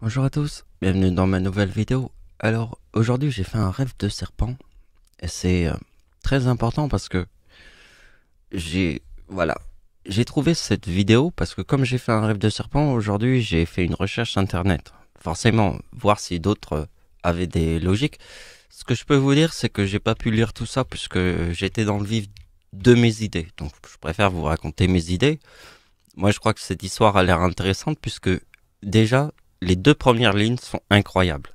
Bonjour à tous, bienvenue dans ma nouvelle vidéo. Alors aujourd'hui j'ai fait un rêve de serpent et c'est très important parce que j'ai voilà j'ai trouvé cette vidéo parce que comme j'ai fait un rêve de serpent aujourd'hui j'ai fait une recherche internet. Forcément voir si d'autres avaient des logiques. Ce que je peux vous dire c'est que j'ai pas pu lire tout ça puisque j'étais dans le vif de mes idées. Donc je préfère vous raconter mes idées. Moi je crois que cette histoire a l'air intéressante puisque déjà les deux premières lignes sont incroyables.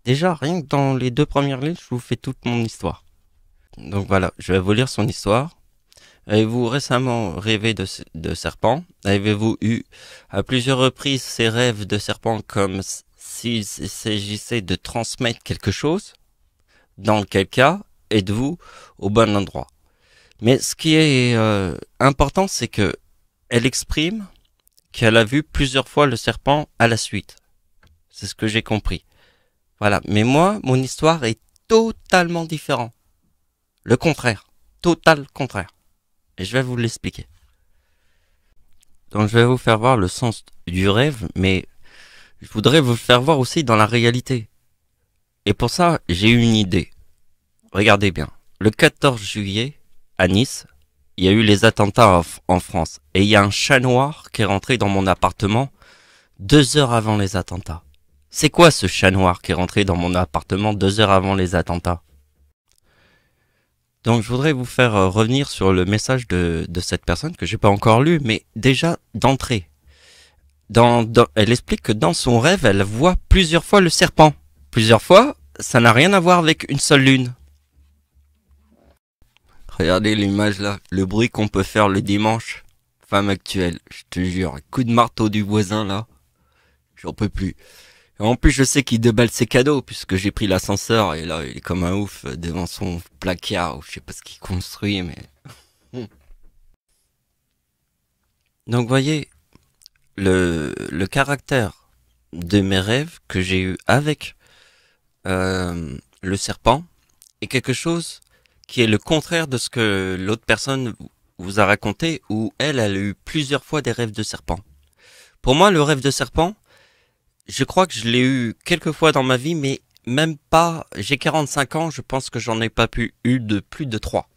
Déjà, rien que dans les deux premières lignes, je vous fais toute mon histoire. Donc voilà, je vais vous lire son histoire. Avez-vous récemment rêvé de serpent? Avez-vous eu à plusieurs reprises ces rêves de serpent comme s'il s'agissait de transmettre quelque chose? Dans quel cas êtes-vous au bon endroit? Mais ce qui est important, c'est que elle exprime qu'elle a vu plusieurs fois le serpent à la suite. C'est ce que j'ai compris. Voilà, mais moi, mon histoire est totalement différente. Le contraire. Total contraire. Et je vais vous l'expliquer. Donc je vais vous faire voir le sens du rêve, mais je voudrais vous le faire voir aussi dans la réalité. Et pour ça, j'ai eu une idée. Regardez bien. Le 14 juillet, à Nice, il y a eu les attentats en France. Et il y a un chat noir qui est rentré dans mon appartement 2 heures avant les attentats. C'est quoi ce chat noir qui est rentré dans mon appartement 2 heures avant les attentats? Donc je voudrais vous faire revenir sur le message de cette personne que j'ai pas encore lu, mais déjà d'entrée. Elle explique que dans son rêve, elle voit plusieurs fois le serpent. Plusieurs fois, ça n'a rien à voir avec une seule lune. Regardez l'image là, le bruit qu'on peut faire le dimanche. Femme actuelle, je te jure, coup de marteau du voisin là, j'en peux plus. Et en plus, je sais qu'il déballe ses cadeaux, puisque j'ai pris l'ascenseur, et là, il est comme un ouf devant son placard, ou je sais pas ce qu'il construit, mais... Donc, voyez, le caractère de mes rêves que j'ai eu avec le serpent est quelque chose qui est le contraire de ce que l'autre personne vous a raconté, où elle a eu plusieurs fois des rêves de serpent. Pour moi, le rêve de serpent, je crois que je l'ai eu quelques fois dans ma vie, mais même pas, j'ai 45 ans, je pense que j'en ai pas eu de plus de 3.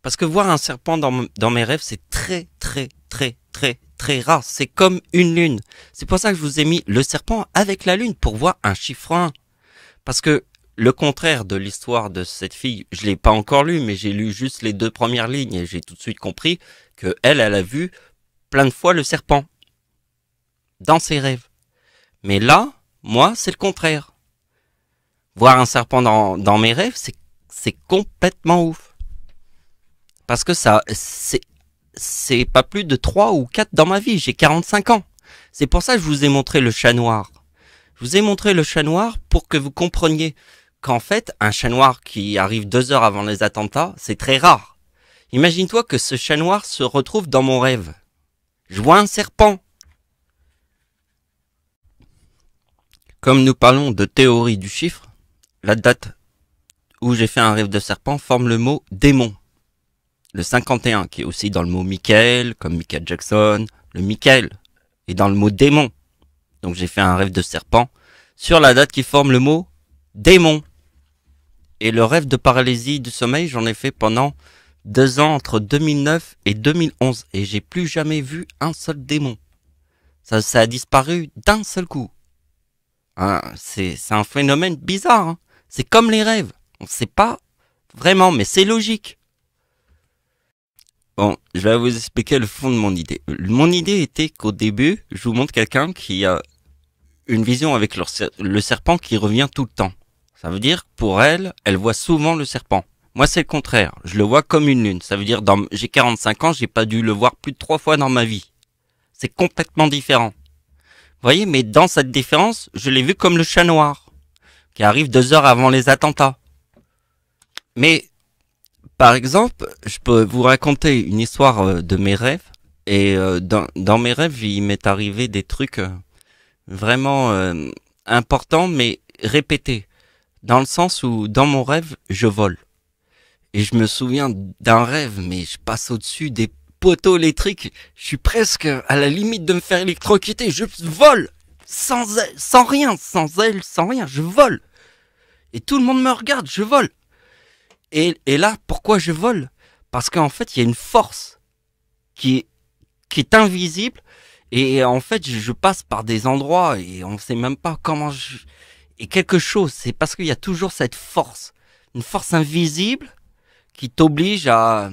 Parce que voir un serpent dans mes rêves, c'est très, très, très, très, très rare. C'est comme une lune. C'est pour ça que je vous ai mis le serpent avec la lune, pour voir un chiffre 1. Parce que le contraire de l'histoire de cette fille, je l'ai pas encore lu, mais j'ai lu juste les deux premières lignes et j'ai tout de suite compris que elle a vu plein de fois le serpent. Dans ses rêves. Mais là, moi, c'est le contraire. Voir un serpent dans mes rêves, c'est complètement ouf. Parce que ça, c'est pas plus de 3 ou 4 dans ma vie. J'ai 45 ans. C'est pour ça que je vous ai montré le chat noir. Je vous ai montré le chat noir pour que vous compreniez qu'en fait, un chat noir qui arrive 2 heures avant les attentats, c'est très rare. Imagine-toi que ce chat noir se retrouve dans mon rêve. Je vois un serpent. Comme nous parlons de théorie du chiffre, la date où j'ai fait un rêve de serpent forme le mot démon. Le 51, qui est aussi dans le mot Michael, comme Michael Jackson, le Michael est dans le mot démon. Donc j'ai fait un rêve de serpent sur la date qui forme le mot démon. Et le rêve de paralysie du sommeil, j'en ai fait pendant 2 ans entre 2009 et 2011. Et j'ai plus jamais vu un seul démon. Ça a disparu d'un seul coup. Hein, c'est un phénomène bizarre. Hein. C'est comme les rêves. On ne sait pas vraiment, mais c'est logique. Bon, je vais vous expliquer le fond de mon idée. Mon idée était qu'au début, je vous montre quelqu'un qui a une vision avec le serpent qui revient tout le temps. Ça veut dire, pour elle, elle voit souvent le serpent. Moi, c'est le contraire. Je le vois comme une lune. Ça veut dire, j'ai 45 ans, j'ai pas dû le voir plus de 3 fois dans ma vie. C'est complètement différent. Vous voyez, mais dans cette différence, je l'ai vu comme le chat noir, qui arrive 2 heures avant les attentats. Mais, par exemple, je peux vous raconter une histoire de mes rêves, et dans mes rêves, il m'est arrivé des trucs vraiment importants, mais répétés, dans le sens où, dans mon rêve, je vole. Et je me souviens d'un rêve, mais je passe au-dessus des poteau électrique, je suis presque à la limite de me faire électrocuter, je vole. sans rien, sans aile, sans rien, je vole. Et tout le monde me regarde, je vole. Et là, pourquoi je vole? Parce qu'en fait, il y a une force qui est, qui est invisible. Et en fait, je passe par des endroits et on sait même pas comment je... Et quelque chose, c'est parce qu'il y a toujours cette force. Une force invisible qui t'oblige à...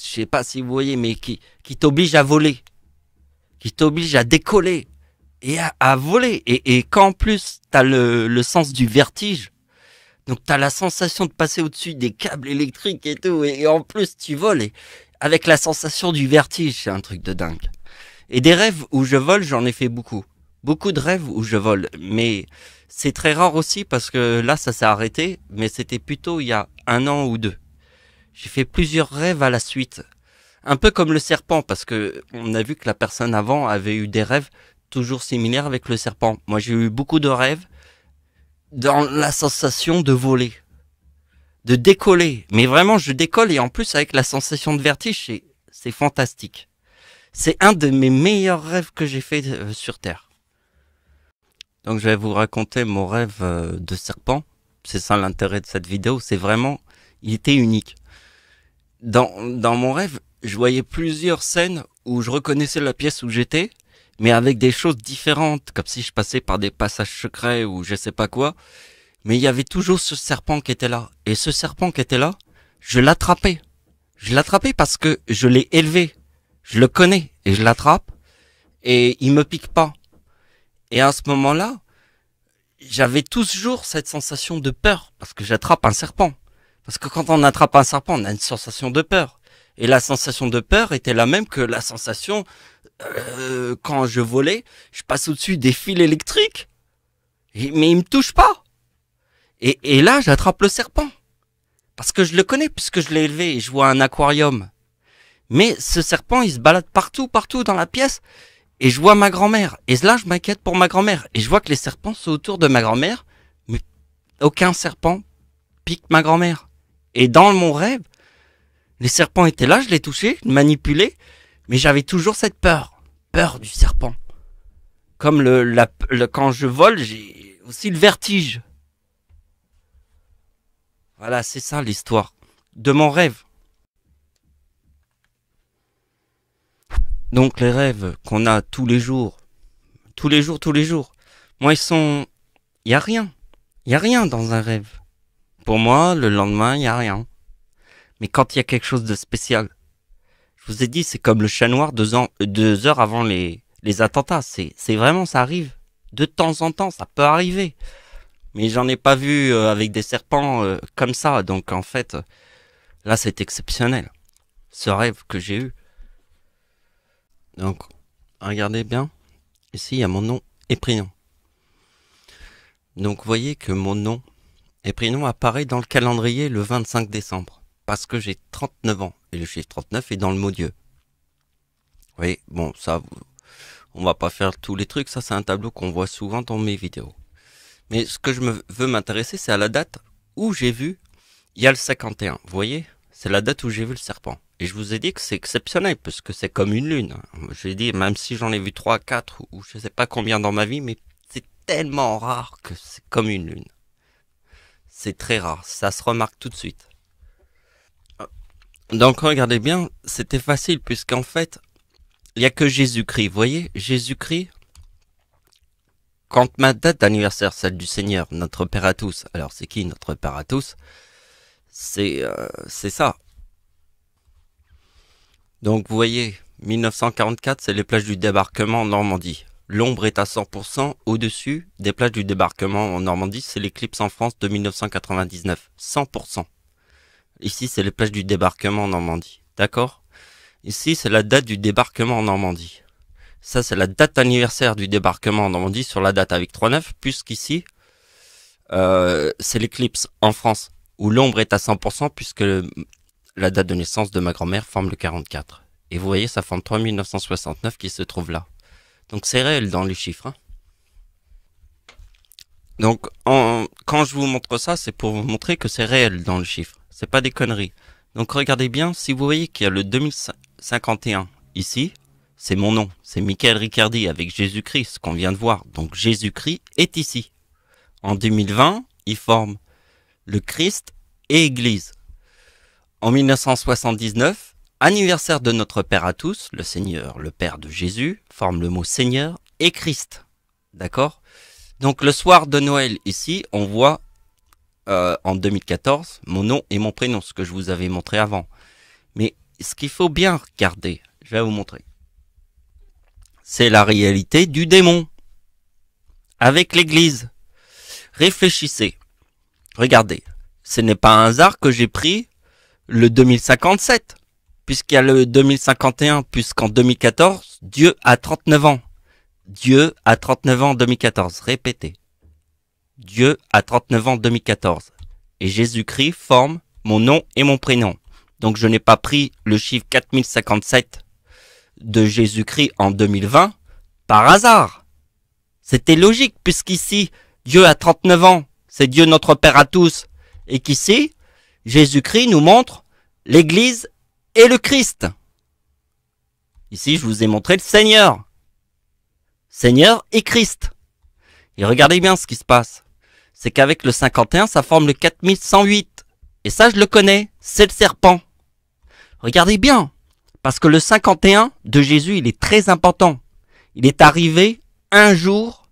Je sais pas si vous voyez, mais qui t'oblige à voler. Qui t'oblige à décoller. Et à voler. Et quand en plus, t'as le sens du vertige. Donc t'as la sensation de passer au-dessus des câbles électriques et tout. Et en plus, tu voles. Et avec la sensation du vertige, c'est un truc de dingue. Et des rêves où je vole, j'en ai fait beaucoup. Beaucoup de rêves où je vole. Mais c'est très rare aussi parce que là, ça s'est arrêté. Mais c'était plutôt il y a 1 an ou 2. J'ai fait plusieurs rêves à la suite. Un peu comme le serpent parce que on a vu que la personne avant avait eu des rêves toujours similaires avec le serpent. Moi, j'ai eu beaucoup de rêves dans la sensation de voler. De décoller. Mais vraiment, je décolle et en plus avec la sensation de vertige, c'est fantastique. C'est un de mes meilleurs rêves que j'ai fait sur Terre. Donc je vais vous raconter mon rêve de serpent. C'est ça l'intérêt de cette vidéo. C'est vraiment, il était unique. Dans mon rêve, je voyais plusieurs scènes où je reconnaissais la pièce où j'étais, mais avec des choses différentes, comme si je passais par des passages secrets ou je sais pas quoi. Mais il y avait toujours ce serpent qui était là. Et ce serpent qui était là, je l'attrapais. Je l'attrapais parce que je l'ai élevé. Je le connais et je l'attrape et il me pique pas. Et à ce moment-là, j'avais toujours cette sensation de peur parce que j'attrape un serpent. Parce que quand on attrape un serpent, on a une sensation de peur. Et la sensation de peur était la même que la sensation quand je volais, je passe au-dessus des fils électriques, mais il me touche pas. Et là, j'attrape le serpent parce que je le connais puisque je l'ai élevé et je vois un aquarium. Mais ce serpent, il se balade partout dans la pièce. Et je vois ma grand-mère. Et là, je m'inquiète pour ma grand-mère. Et je vois que les serpents sont autour de ma grand-mère. Mais aucun serpent pique ma grand-mère. Et dans mon rêve, les serpents étaient là, je les touchais, je manipulais. Mais j'avais toujours cette peur. Peur du serpent. Comme quand je vole, j'ai aussi le vertige. Voilà, c'est ça l'histoire de mon rêve. Donc les rêves qu'on a tous les jours, moi il y a rien. Il y a rien dans un rêve. Pour moi, le lendemain, il y a rien. Mais quand il y a quelque chose de spécial, je vous ai dit, c'est comme le chat noir 2 heures avant les attentats. C'est vraiment, ça arrive. De temps en temps, ça peut arriver. Mais j'en ai pas vu avec des serpents comme ça. Donc en fait, là c'est exceptionnel. Ce rêve que j'ai eu. Donc, regardez bien. Ici, il y a mon nom et prénom. Donc, vous voyez que mon nom et prénom apparaît dans le calendrier le 25 décembre. Parce que j'ai 39 ans. Et le chiffre 39 est dans le mot Dieu. Vous voyez, bon, ça, on va pas faire tous les trucs. Ça, c'est un tableau qu'on voit souvent dans mes vidéos. Mais ce que je veux m'intéresser, c'est à la date où j'ai vu, il y a le 51. Vous voyez, c'est la date où j'ai vu le serpent. Et je vous ai dit que c'est exceptionnel, parce que c'est comme une lune. J'ai dit, même si j'en ai vu 3, 4, ou je sais pas combien dans ma vie, mais c'est tellement rare que c'est comme une lune. C'est très rare, ça se remarque tout de suite. Donc regardez bien, c'était facile, puisqu'en fait, il n'y a que Jésus-Christ. Vous voyez, Jésus-Christ, quand ma date d'anniversaire, celle du Seigneur, notre Père à tous, alors c'est qui notre Père à tous? C'est ça. Donc vous voyez, 1944, c'est les plages du débarquement en Normandie. L'ombre est à 100%. Au-dessus des plages du débarquement en Normandie, c'est l'éclipse en France de 1999. 100%. Ici, c'est les plages du débarquement en Normandie. D'accord? Ici, c'est la date du débarquement en Normandie. Ça, c'est la date anniversaire du débarquement en Normandie sur la date avec 3,9, puisqu'ici, c'est l'éclipse en France, où l'ombre est à 100%, puisque la date de naissance de ma grand-mère forme le 44. Et vous voyez, ça forme 3969 qui se trouve là. Donc c'est réel dans les chiffres. Hein. Donc quand je vous montre ça, c'est pour vous montrer que c'est réel dans le chiffre. C'est pas des conneries. Donc regardez bien, si vous voyez qu'il y a le 2051 ici, c'est mon nom. C'est Michael Riccardi avec Jésus-Christ, qu'on vient de voir. Donc Jésus-Christ est ici. En 2020, il forme le Christ et Église. En 1979, anniversaire de notre Père à tous, le Seigneur, le Père de Jésus, forme le mot Seigneur et Christ. D'accord? Donc le soir de Noël, ici, on voit en 2014 mon nom et mon prénom, ce que je vous avais montré avant. Mais ce qu'il faut bien regarder, je vais vous montrer, c'est la réalité du démon avec l'Église. Réfléchissez. Regardez, ce n'est pas un hasard que j'ai pris le 2057, puisqu'il y a le 2051, puisqu'en 2014, Dieu a 39 ans. Dieu a 39 ans en 2014. Répétez. Dieu a 39 ans en 2014. Et Jésus-Christ forme mon nom et mon prénom. Donc je n'ai pas pris le chiffre 4057 de Jésus-Christ en 2020 par hasard. C'était logique, puisqu'ici, Dieu a 39 ans. C'est Dieu notre Père à tous. Et qu'ici, Jésus-Christ nous montre l'Église et le Christ. Ici, je vous ai montré le Seigneur. Seigneur et Christ. Et regardez bien ce qui se passe. C'est qu'avec le 51, ça forme le 4108. Et ça, je le connais. C'est le serpent. Regardez bien. Parce que le 51 de Jésus, il est très important. Il est arrivé un jour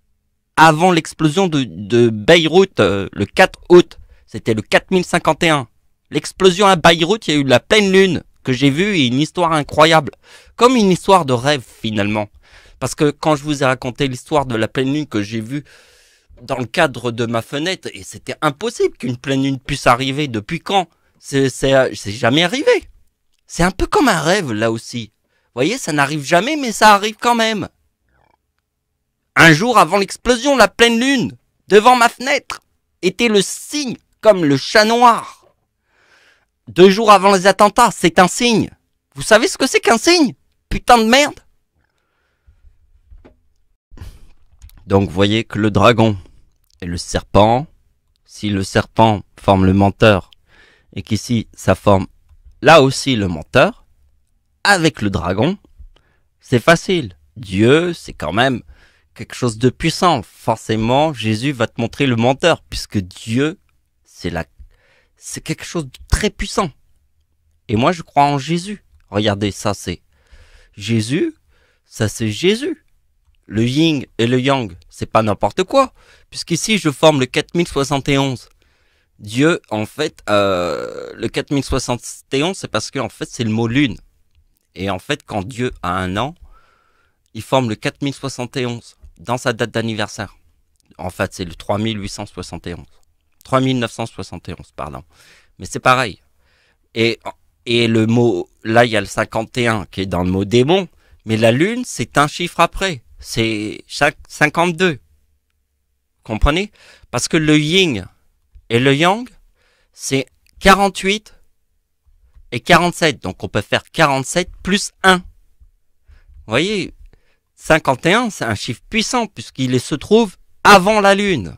avant l'explosion de Beyrouth, le 4 août. C'était le 4051. L'explosion à Beyrouth, il y a eu la pleine lune que j'ai vue et une histoire incroyable. Comme une histoire de rêve finalement. Parce que quand je vous ai raconté l'histoire de la pleine lune que j'ai vue dans le cadre de ma fenêtre, et c'était impossible qu'une pleine lune puisse arriver. Depuis quand? C'est jamais arrivé. C'est un peu comme un rêve là aussi. Vous voyez, ça n'arrive jamais, mais ça arrive quand même. Un jour avant l'explosion, la pleine lune, devant ma fenêtre, était le signe, comme le chat noir. 2 jours avant les attentats, c'est un signe. Vous savez ce que c'est qu'un signe? Putain de merde. Donc vous voyez que le dragon et le serpent, si le serpent forme le menteur, et qu'ici ça forme là aussi le menteur, avec le dragon, c'est facile. Dieu, c'est quand même quelque chose de puissant. Forcément, Jésus va te montrer le menteur, puisque Dieu, c'est quelque chose de très puissant. Et moi, je crois en Jésus. Regardez, ça c'est Jésus, ça c'est Jésus. Le yin et le yang, c'est pas n'importe quoi, puisqu'ici je forme le 4071. Dieu, en fait, le 4071, c'est parce que en fait c'est le mot lune. Et en fait, quand Dieu a un an, il forme le 4071 dans sa date d'anniversaire. En fait, c'est le 3871. 3971, pardon. Mais c'est pareil. Et le mot, là, il y a le 51 qui est dans le mot démon, mais la lune, c'est un chiffre après. C'est chaque 52. Comprenez? Parce que le yin et le yang, c'est 48 et 47. Donc on peut faire 47 plus 1. Vous voyez, 51, c'est un chiffre puissant puisqu'il se trouve avant la lune.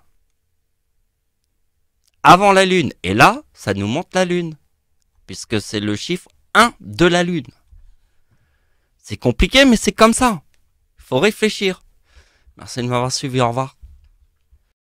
Avant la lune. Et là, ça nous montre la lune. Puisque c'est le chiffre 1 de la lune. C'est compliqué, mais c'est comme ça. Il faut réfléchir. Merci de m'avoir suivi. Au revoir.